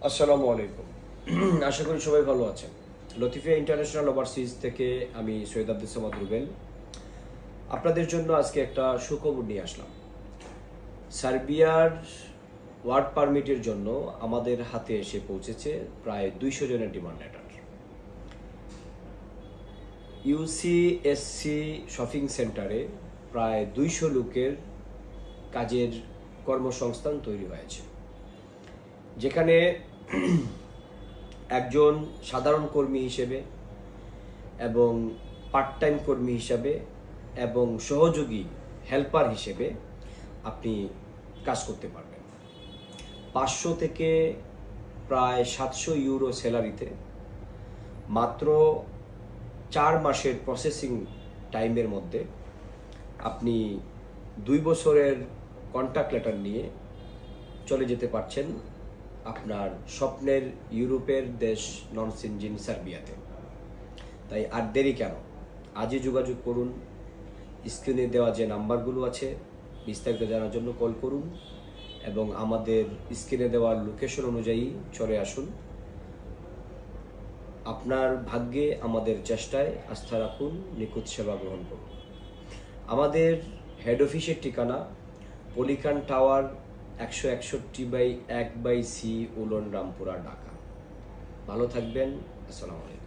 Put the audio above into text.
আসসালামু আলাইকুম। আশা করি সবাই ভালো আছেন। লতিফিয়া ইন্টারন্যাশনাল ওভারসিজ থেকে আমি সৈয়দ আব্দুল সামাদ রুবেল আপনাদের জন্য আজকে একটা সুখবর নিয়ে আসলাম। সার্বিয়ার ওয়ার্ক পারমিটের জন্য আমাদের হাতে এসে পৌঁছেছে প্রায় 200 জনের ডিমান্ড লেটার। ইউসিএসসি শপিং সেন্টারে প্রায় 200 লোকের কাজের কর্মসংস্থান তৈরি হয়েছে, যেখানে একজন সাধারণ কর্মী হিসেবে এবং পার্ট টাইম কর্মী হিসাবে এবং সহযোগী হেল্পার হিসেবে আপনি কাজ করতে পারবেন। 500 থেকে প্রায় 700 ইউরো স্যালারিতে মাত্র 4 মাসের প্রসেসিং টাইমের মধ্যে আপনি 2 বছরের কন্ট্রাক্ট লেটার নিয়ে চলে যেতে পারছেন আপনার স্বপ্নের ইউরোপের দেশ নন সিনজিন সার্বিয়াতে। তাই আর দেরি কেন, আজই যোগাযোগ করুন। স্ক্রিনে দেওয়া যে নাম্বারগুলো আছে বিস্তারিত জানার জন্য কল করুন এবং আমাদের স্ক্রিনে দেওয়া লোকেশন অনুযায়ী চলে আসুন। আপনার ভাগ্যে আমাদের চেষ্টায় আস্থা রাখুন, নিখুঁত সেবা গ্রহণ করুন। আমাদের হেড অফিসের ঠিকানা পলিকান টাওয়ার 161/1/C উলন রামপুরা, ঢাকা। ভালো থাকবেন। আসসালামু আলাইকুম।